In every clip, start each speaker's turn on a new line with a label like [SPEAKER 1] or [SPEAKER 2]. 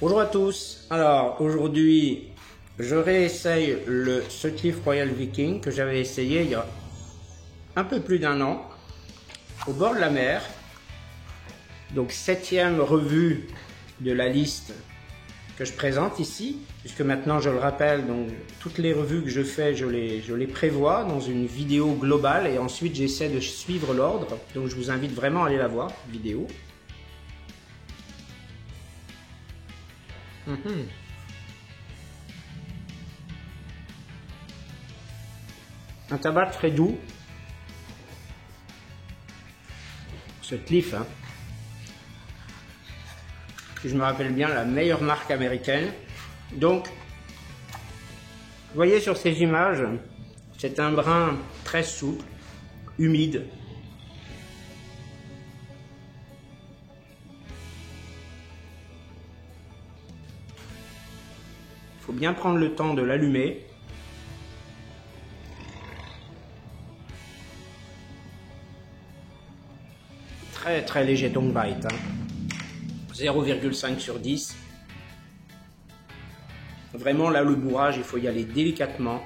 [SPEAKER 1] Bonjour à tous. Alors aujourd'hui, je réessaye le Sutcliffe Royal Viking que j'avais essayé il y a un peu plus d'un an au bord de la mer. Donc 7e revue de la liste que je présente ici, puisque maintenant je le rappelle, donc toutes les revues que je fais, je les prévois dans une vidéo globale et ensuite j'essaie de suivre l'ordre. Donc je vous invite vraiment à aller la voir, vidéo. Un tabac très doux. Sutcliffe, hein. Si je me rappelle bien, la meilleure marque américaine. Donc, vous voyez sur ces images, c'est un brun très souple, humide. Il faut bien prendre le temps de l'allumer. Très très léger tongue bite, hein. 0,5 sur 10. Vraiment là le bourrage, il faut y aller délicatement.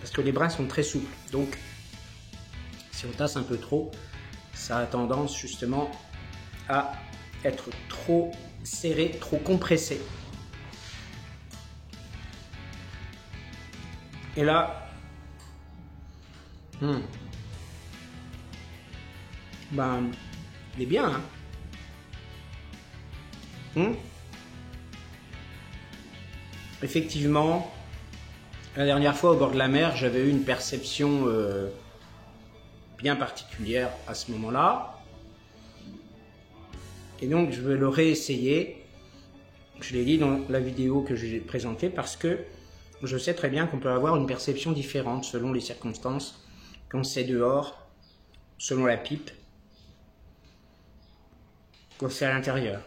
[SPEAKER 1] Parce que les brins sont très souples. Donc si on tasse un peu trop, ça a tendance justement à être trop serré, trop compressé. Et là, ben, il est bien, hein. Effectivement, la dernière fois au bord de la mer, j'avais eu une perception bien particulière à ce moment-là. Et donc, je vais le réessayer. Je l'ai dit dans la vidéo que j'ai présentée parce que je sais très bien qu'on peut avoir une perception différente selon les circonstances, quand c'est dehors, selon la pipe, quand c'est à l'intérieur.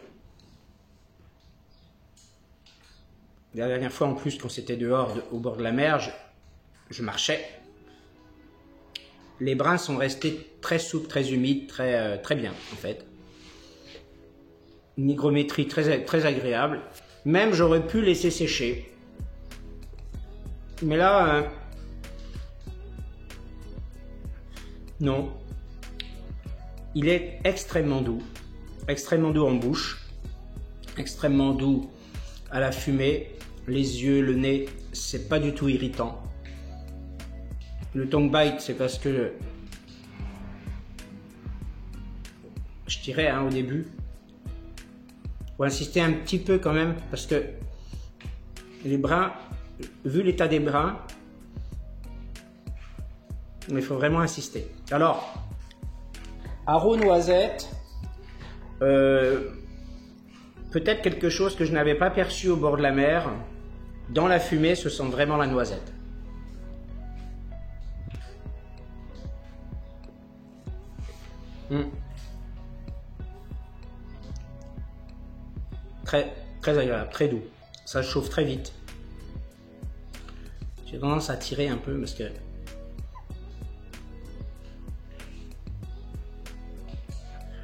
[SPEAKER 1] La dernière fois en plus, quand c'était dehors, au bord de la mer, je marchais. Les brins sont restés très souples, très humides, très bien en fait. Une hygrométrie très agréable. Même j'aurais pu laisser sécher. Mais là, non. Il est extrêmement doux en bouche, extrêmement doux à la fumée. Les yeux, le nez, c'est pas du tout irritant. Le tongue bite, c'est parce que je dirais au début, faut insister un petit peu quand même parce que les brins, vu l'état des brins, il faut vraiment insister. Alors, haro noisette, peut-être quelque chose que je n'avais pas perçu au bord de la mer. Dans la fumée, se sent vraiment la noisette. Très agréable, très doux. Ça chauffe très vite. J'ai tendance à tirer un peu parce que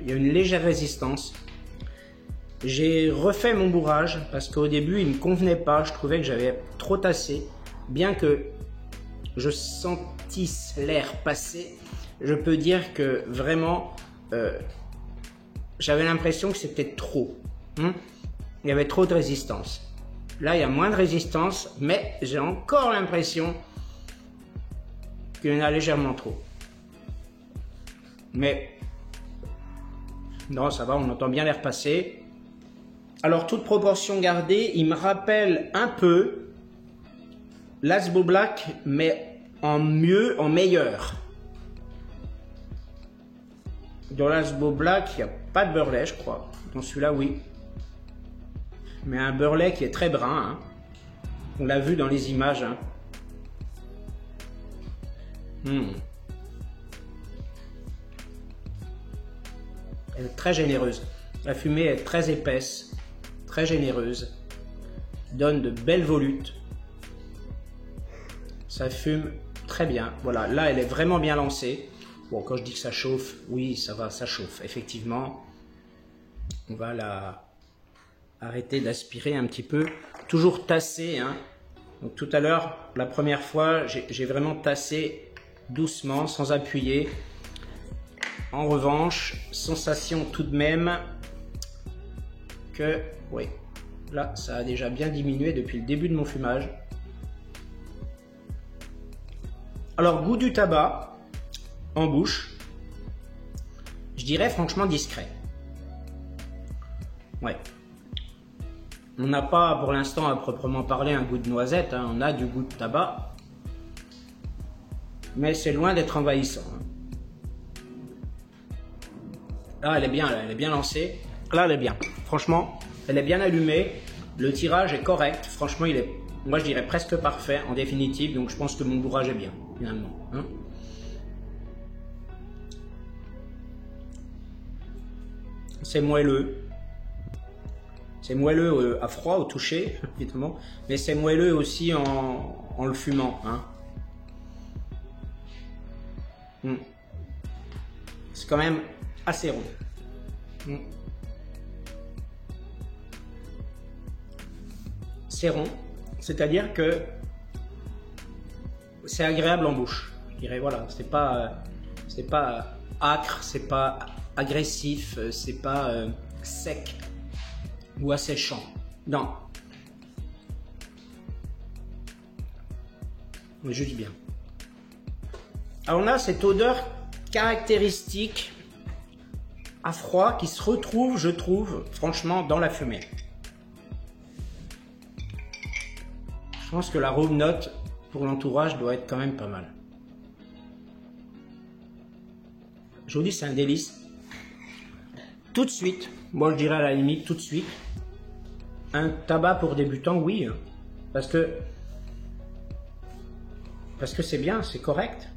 [SPEAKER 1] il y a une légère résistance. J'ai refait mon bourrage parce qu'au début il ne me convenait pas, je trouvais que j'avais trop tassé. Bien que je sentisse l'air passer, je peux dire que vraiment j'avais l'impression que c'était trop. Il y avait trop de résistance. Là il y a moins de résistance, mais j'ai encore l'impression qu'il y en a légèrement trop. Mais non, ça va, on entend bien l'air passer. Alors, toute proportion gardée, il me rappelle un peu l'Asbo Black, mais en mieux, en meilleur. Dans l'Asbo Black, il n'y a pas de beurrelet, je crois. Dans celui-là, oui. Mais un beurrelet qui est très brun. On l'a vu dans les images. Elle est très généreuse. La fumée est très épaisse, très généreuse, donne de belles volutes. Ça fume très bien. Voilà, là elle est vraiment bien lancée. Bon, quand je dis que ça chauffe, oui, ça va, ça chauffe. Effectivement, on va arrêter d'aspirer un petit peu. Toujours tasser, hein. Donc tout à l'heure, la première fois, j'ai vraiment tassé doucement, sans appuyer. En revanche, sensation tout de même que, oui, là, ça a déjà bien diminué depuis le début de mon fumage. Alors, goût du tabac en bouche, je dirais franchement discret. Ouais. On n'a pas pour l'instant à proprement parler un goût de noisette, hein. On a du goût de tabac, mais c'est loin d'être envahissant. Là, elle est bien lancée. Là, elle est bien. Franchement, elle est bien allumée. Le tirage est correct. Franchement, il est, moi, je dirais presque parfait en définitive. Donc, je pense que mon bourrage est bien, finalement. Hein. C'est moelleux. C'est moelleux à froid, au toucher, évidemment. Mais c'est moelleux aussi en le fumant. Hein. C'est quand même assez rond. C'est rond, c'est-à-dire que c'est agréable en bouche. Je dirais, voilà, c'est pas âcre, c'est pas agressif, c'est pas sec ou asséchant. Non. Mais juste bien. Alors on a cette odeur caractéristique à froid qui se retrouve, je trouve, franchement, dans la fumée. Je pense que la home note pour l'entourage doit être quand même pas mal. Je vous dis, c'est un délice. Tout de suite, moi je dirais à la limite tout de suite, un tabac pour débutants, oui, parce que c'est bien, c'est correct.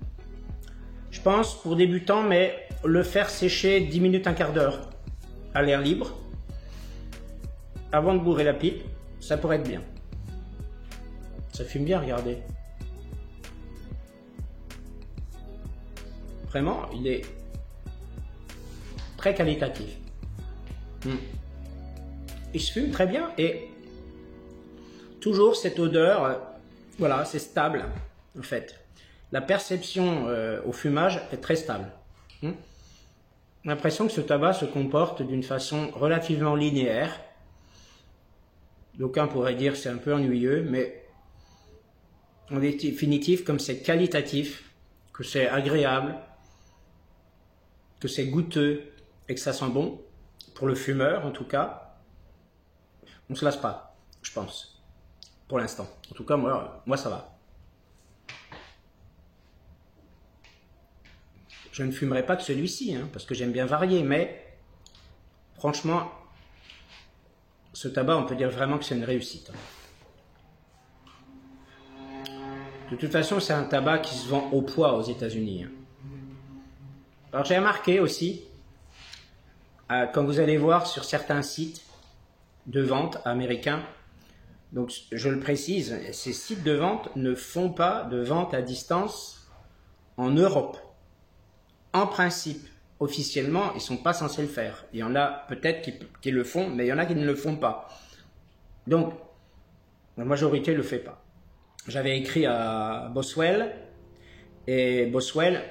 [SPEAKER 1] Je pense pour débutants, mais le faire sécher 10 minutes, un quart d'heure à l'air libre avant de bourrer la pipe, ça pourrait être bien. Ça fume bien, regardez. Vraiment, il est très qualitatif. Il se fume très bien et toujours cette odeur, voilà, c'est stable en fait. La perception au fumage est très stable. L'impression que ce tabac se comporte d'une façon relativement linéaire. D'aucuns pourraient dire que c'est un peu ennuyeux, mais en définitive, comme c'est qualitatif, que c'est agréable, que c'est goûteux et que ça sent bon, pour le fumeur en tout cas, on ne se lasse pas, je pense, pour l'instant. En tout cas, moi ça va. Je ne fumerai pas que celui-ci, hein, parce que j'aime bien varier, mais franchement, ce tabac, on peut dire vraiment que c'est une réussite. De toute façon, c'est un tabac qui se vend au poids aux États-Unis. Alors j'ai remarqué aussi, quand vous allez voir sur certains sites de vente américains, donc je le précise, ces sites de vente ne font pas de vente à distance en Europe. En principe, officiellement, ils ne sont pas censés le faire. Il y en a peut-être qui le font, mais il y en a qui ne le font pas. Donc, la majorité ne le fait pas. J'avais écrit à Boswell, et Boswell,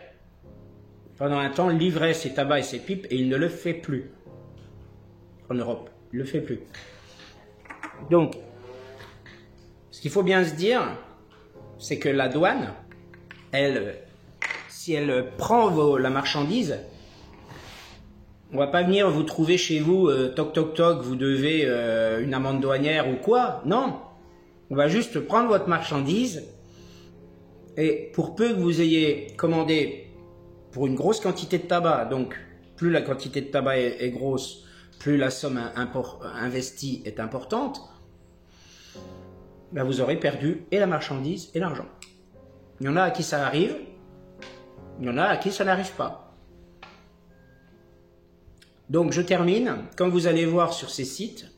[SPEAKER 1] pendant un temps, livrait ses tabacs et ses pipes, et il ne le fait plus. En Europe, il ne le fait plus. Donc, ce qu'il faut bien se dire, c'est que la douane, elle, si elle prend la marchandise, on va pas venir vous trouver chez vous, toc toc toc, vous devez une amende douanière ou quoi. Non, on va juste prendre votre marchandise et pour peu que vous ayez commandé pour une grosse quantité de tabac, donc plus la quantité de tabac est grosse, plus la somme investie est importante, ben vous aurez perdu et la marchandise et l'argent. Il y en a à qui ça arrive, il y en a à qui ça n'arrive pas. Donc je termine, quand vous allez voir sur ces sites,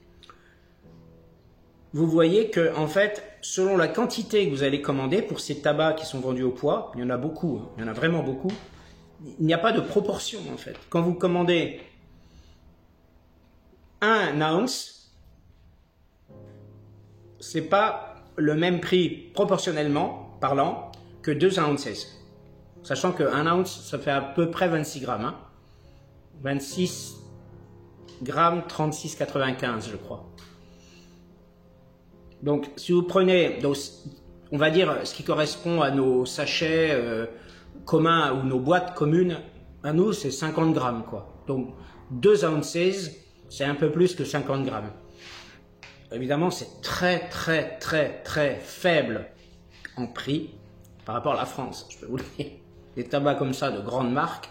[SPEAKER 1] vous voyez que en fait, selon la quantité que vous allez commander pour ces tabacs qui sont vendus au poids, il y en a beaucoup, il y en a vraiment beaucoup, il n'y a pas de proportion en fait. Quand vous commandez 1 ounce, c'est pas le même prix proportionnellement parlant que 2 ounces. Sachant que 1 ounce, ça fait à peu près 26 grammes. Hein. 26 grammes, 36,95 je crois. Donc si vous prenez, donc, on va dire ce qui correspond à nos sachets communs ou nos boîtes communes, à nous c'est 50 grammes quoi. Donc 2 ounces, c'est un peu plus que 50 grammes. Évidemment c'est très faible en prix par rapport à la France, je peux vous le dire. Des tabacs comme ça de grande marque,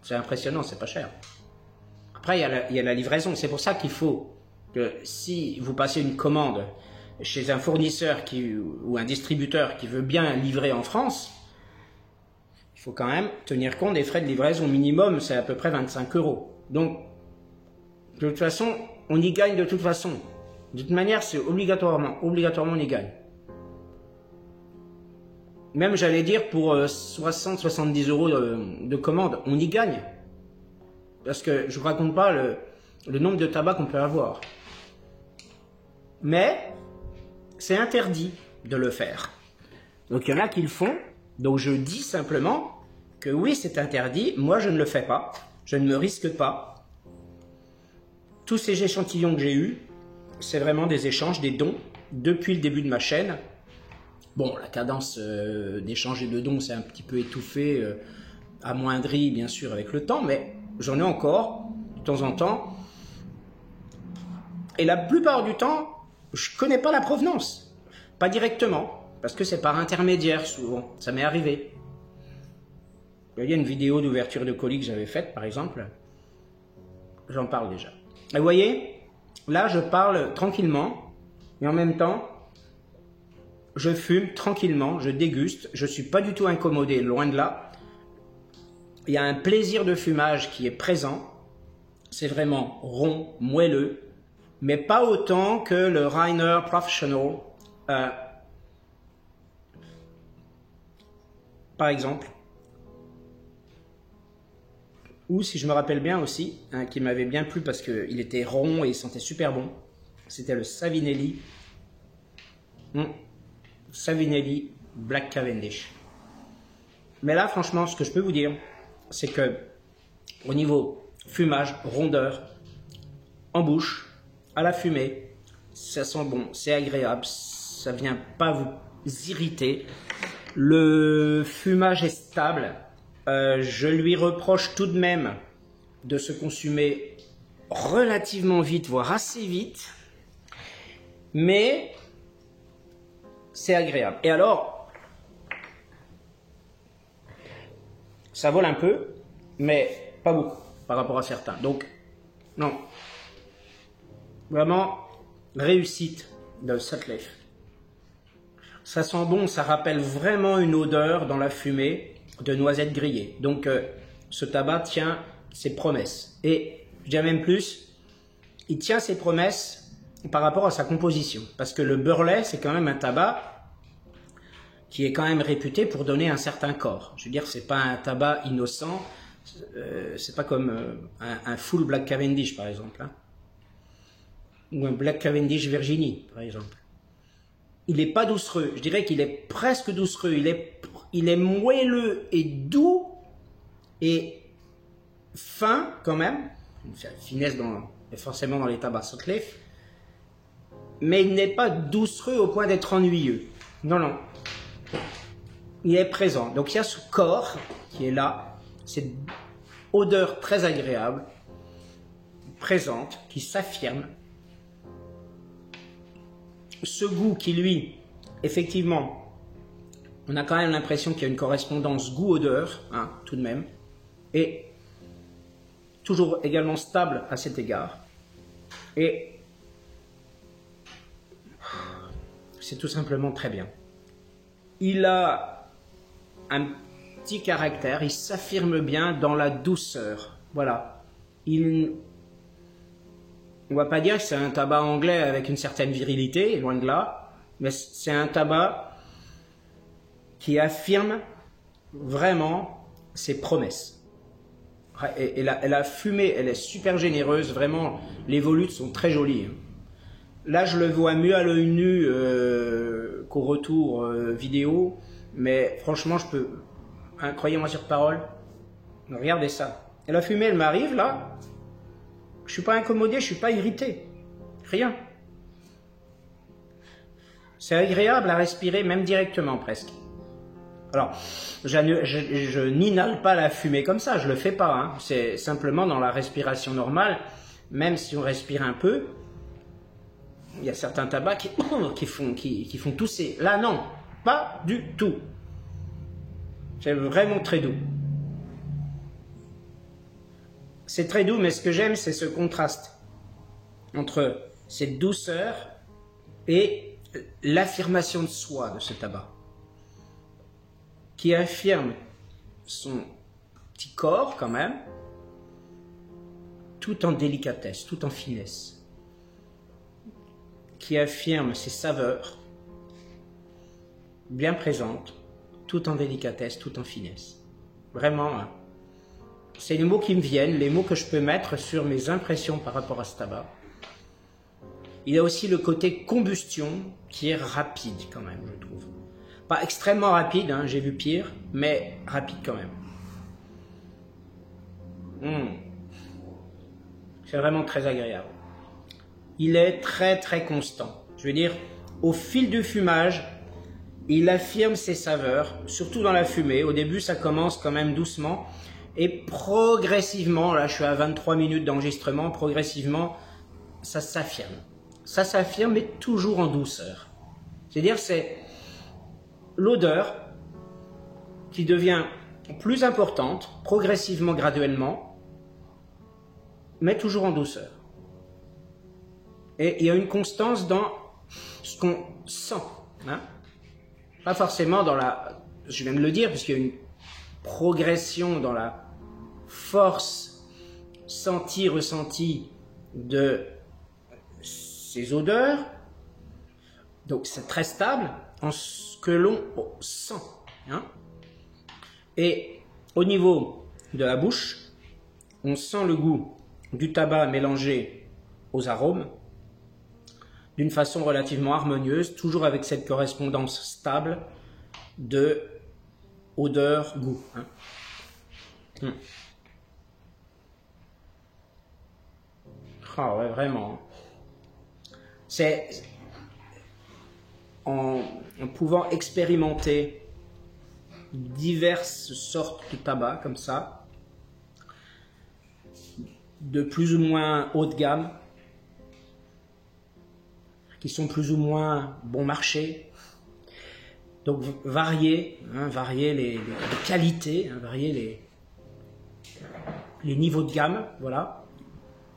[SPEAKER 1] c'est impressionnant, c'est pas cher. Après il y a la livraison, c'est pour ça qu'il faut que si vous passez une commande chez un fournisseur ou un distributeur qui veut bien livrer en France, il faut quand même tenir compte des frais de livraison minimum, c'est à peu près 25 €. Donc, de toute façon, on y gagne de toute façon. De toute manière, c'est obligatoirement on y gagne. Même, j'allais dire, pour 60-70 € de commande, on y gagne. Parce que je ne vous raconte pas le nombre de tabacs qu'on peut avoir. Mais, c'est interdit de le faire. Donc, il y en a qui le font. Donc, je dis simplement que oui, c'est interdit. Moi, je ne le fais pas. Je ne me risque pas. Tous ces échantillons que j'ai eus, c'est vraiment des échanges, des dons, depuis le début de ma chaîne. Bon, la cadence d'échange et de dons s'est un petit peu étouffée, amoindrie bien sûr avec le temps, mais j'en ai encore de temps en temps. Et la plupart du temps, je ne connais pas la provenance. Pas directement, parce que c'est par intermédiaire souvent, ça m'est arrivé. Il y a une vidéo d'ouverture de colis que j'avais faite par exemple, j'en parle déjà. Et vous voyez, là je parle tranquillement, et en même temps, je fume tranquillement, je déguste, je ne suis pas du tout incommodé, loin de là. Il y a un plaisir de fumage qui est présent, c'est vraiment rond, moelleux, mais pas autant que le Reiner Professional, par exemple. Ou si je me rappelle bien aussi, qui m'avait bien plu parce qu'il était rond et il sentait super bon, c'était le Savinelli. Savinelli Black Cavendish. Mais là, franchement, ce que je peux vous dire, c'est que au niveau fumage, rondeur, en bouche, à la fumée, ça sent bon, c'est agréable, ça vient pas vous irriter. Le fumage est stable. Je lui reproche tout de même de se consumer relativement vite, voire assez vite. Mais c'est agréable. Et alors, ça vole un peu, mais pas beaucoup par rapport à certains. Donc, non. Vraiment, réussite de Sutcliffe. Ça sent bon, ça rappelle vraiment une odeur dans la fumée de noisettes grillées. Donc, ce tabac tient ses promesses. Et, je dirais même plus, il tient ses promesses par rapport à sa composition. Parce que le Burley, c'est quand même un tabac qui est quand même réputé pour donner un certain corps. Je veux dire, c'est pas un tabac innocent, c'est pas comme un full Black Cavendish, par exemple. Hein. Ou un Black Cavendish Virginie, par exemple. Il n'est pas doucereux, je dirais qu'il est presque doucereux, il est moelleux et doux, et fin quand même, une finesse forcément dans les tabacs Sutcliffe, mais il n'est pas doucereux au point d'être ennuyeux. Non, non. Il est présent. Donc il y a ce corps qui est là, cette odeur très agréable, présente, qui s'affirme. Ce goût qui, lui, effectivement, on a quand même l'impression qu'il y a une correspondance goût-odeur, hein, tout de même, et toujours également stable à cet égard. Et c'est tout simplement très bien. Il a un petit caractère, il s'affirme bien dans la douceur. Voilà. On va pas dire que c'est un tabac anglais avec une certaine virilité, loin de là, mais c'est un tabac qui affirme vraiment, c'est promesse. Et la fumée, elle est super généreuse, vraiment, les volutes sont très jolies. Là, je le vois mieux à l'œil nu qu'au retour vidéo, mais franchement, je peux, hein, croyez-moi sur parole, regardez ça. Et la fumée, elle m'arrive là, je suis pas incommodé, je suis pas irrité, rien. C'est agréable à respirer, même directement presque. Alors, je n'inhale pas la fumée comme ça, je le fais pas. Hein. C'est simplement dans la respiration normale, même si on respire un peu, il y a certains tabacs qui font tousser. Là, non, pas du tout. C'est vraiment très doux. C'est très doux, mais ce que j'aime, c'est ce contraste entre cette douceur et l'affirmation de soi de ce tabac, qui affirme son petit corps quand même, tout en délicatesse, tout en finesse, qui affirme ses saveurs bien présentes, tout en délicatesse, tout en finesse. Vraiment, hein. C'est les mots qui me viennent, les mots que je peux mettre sur mes impressions par rapport à ce tabac. Il y a aussi le côté combustion qui est rapide quand même, je trouve. Pas extrêmement rapide, hein, j'ai vu pire, mais rapide quand même. C'est vraiment très agréable. Il est très très constant. Je veux dire, au fil du fumage, il affirme ses saveurs, surtout dans la fumée. Au début, ça commence quand même doucement. Et progressivement, là je suis à 23 minutes d'enregistrement, progressivement, ça s'affirme. Ça s'affirme, mais toujours en douceur. C'est-à-dire, c'est l'odeur qui devient plus importante, progressivement, graduellement, mais toujours en douceur. Et il y a une constance dans ce qu'on sent. Hein? Pas forcément dans la... Je viens de le dire, puisqu'il y a une progression dans la force sentie, ressentie de ces odeurs. Donc c'est très stable en ce que l'on sent. Hein? Et au niveau de la bouche, on sent le goût du tabac mélangé aux arômes d'une façon relativement harmonieuse, toujours avec cette correspondance stable de odeur-goût. Hein? Ah ouais, vraiment. C'est en pouvant expérimenter diverses sortes de tabac comme ça, de plus ou moins haut de gamme, qui sont plus ou moins bon marché. Donc varier, hein, varier les qualités, hein, varier les niveaux de gamme, voilà.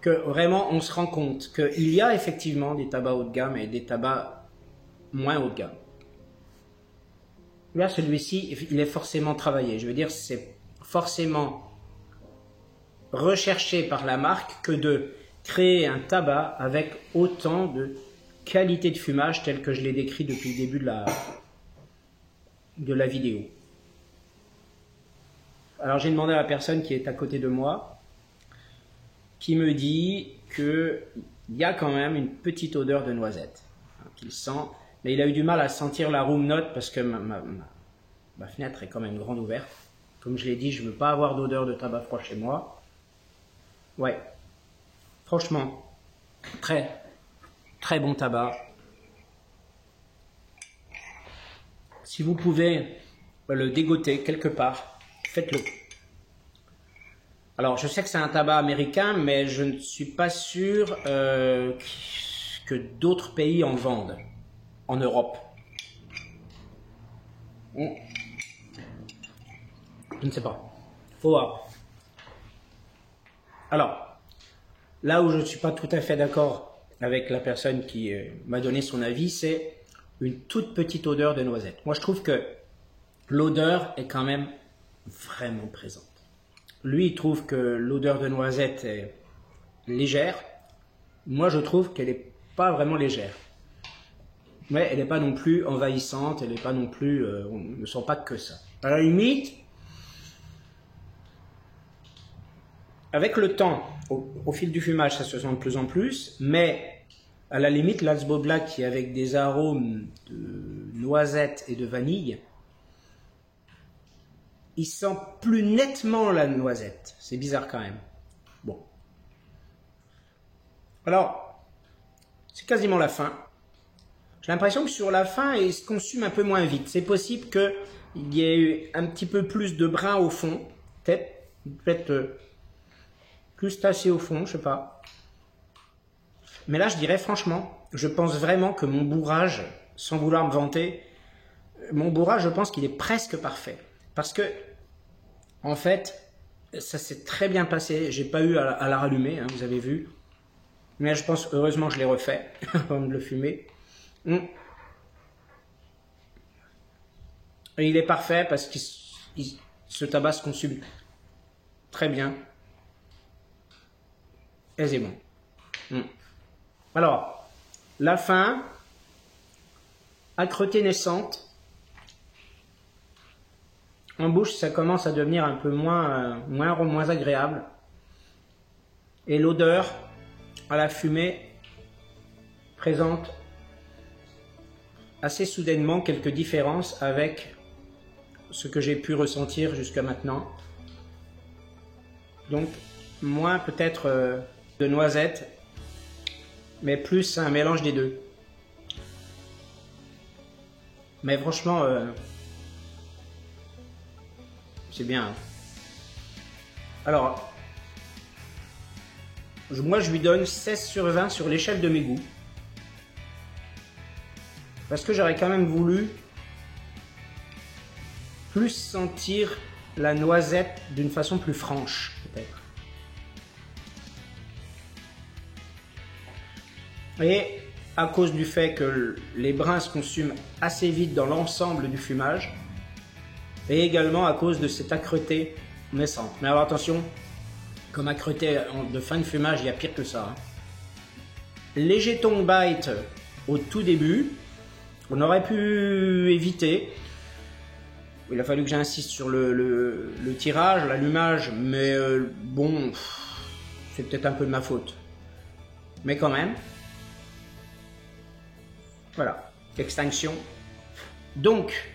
[SPEAKER 1] Que vraiment on se rend compte qu'il y a effectivement des tabacs haut de gamme et des tabacs moins haut de gamme. Là, celui-ci, il est forcément travaillé. Je veux dire, c'est forcément recherché par la marque que de créer un tabac avec autant de qualité de fumage tel que je l'ai décrit depuis le début de la vidéo. Alors j'ai demandé à la personne qui est à côté de moi, qui me dit qu'il y a quand même une petite odeur de noisette qu'il sent, mais il a eu du mal à sentir la room note parce que ma fenêtre est quand même grande ouverte. Comme je l'ai dit, je ne veux pas avoir d'odeur de tabac froid chez moi. Ouais, franchement, très, très bon tabac. Si vous pouvez le dégoter quelque part, faites-le. Alors, je sais que c'est un tabac américain, mais je ne suis pas sûr que d'autres pays en vendent, en Europe. Je ne sais pas. Faut voir. Alors, là où je ne suis pas tout à fait d'accord avec la personne qui m'a donné son avis, c'est une toute petite odeur de noisette. Moi, je trouve que l'odeur est quand même vraiment présente. Lui, il trouve que l'odeur de noisette est légère. Moi, je trouve qu'elle n'est pas vraiment légère. Mais elle n'est pas non plus envahissante, elle n'est pas non plus... on ne sent pas que ça. À la limite, avec le temps, au fil du fumage, ça se sent de plus en plus, mais à la limite, l'Alsbo Black qui est avec des arômes de noisettes et de vanille, il sent plus nettement la noisette. C'est bizarre quand même. Bon. Alors, c'est quasiment la fin. J'ai l'impression que sur la fin, il se consume un peu moins vite. C'est possible qu'il y ait eu un petit peu plus de brun au fond. Peut-être plus tassé au fond, je sais pas. Mais là, je dirais franchement, je pense vraiment que mon bourrage, sans vouloir me vanter, mon bourrage, je pense qu'il est presque parfait. Parce que, en fait, ça s'est très bien passé. J'ai pas eu à la rallumer, hein, vous avez vu. Mais je pense, heureusement, je l'ai refait avant de le fumer. Et il est parfait parce que ce tabac se consume très bien, aisément. Alors, la fin, âcreté naissante. En bouche, ça commence à devenir un peu moins agréable. Et l'odeur à la fumée présente assez soudainement quelques différences avec ce que j'ai pu ressentir jusqu'à maintenant. Donc, moins peut-être de noisettes, mais plus un mélange des deux. Mais franchement, c'est bien. Alors, moi je lui donne 16 sur 20 sur l'échelle de mes goûts. Parce que j'aurais quand même voulu plus sentir la noisette d'une façon plus franche, peut-être. Et à cause du fait que les brins se consument assez vite dans l'ensemble du fumage, et également à cause de cette âcreté naissante. Mais alors attention, comme âcreté de fin de fumage, il y a pire que ça. Hein. Léger tongue bite au tout début, on aurait pu éviter. Il a fallu que j'insiste sur le tirage, l'allumage, mais bon, c'est peut-être un peu de ma faute. Mais quand même, voilà, extinction. Donc,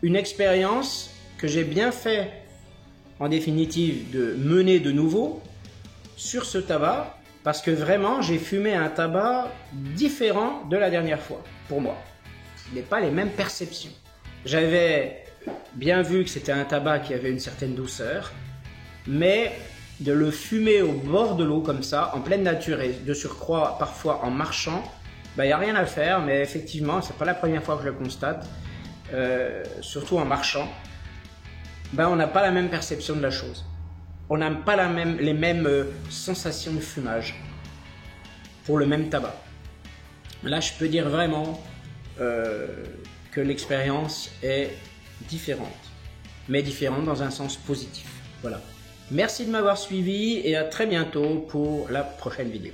[SPEAKER 1] une expérience que j'ai bien fait, en définitive, de mener de nouveau sur ce tabac, parce que vraiment, j'ai fumé un tabac différent de la dernière fois, pour moi. Il n'est pas les mêmes perceptions. J'avais bien vu que c'était un tabac qui avait une certaine douceur, mais de le fumer au bord de l'eau comme ça, en pleine nature et de surcroît parfois en marchant, il n'y a rien à faire, mais effectivement, c'est pas la première fois que je le constate, surtout en marchant, on n'a pas la même perception de la chose. On n'a pas les mêmes sensations de fumage pour le même tabac. Là, je peux dire vraiment que l'expérience est différente, mais différente dans un sens positif. Voilà. Merci de m'avoir suivi et à très bientôt pour la prochaine vidéo.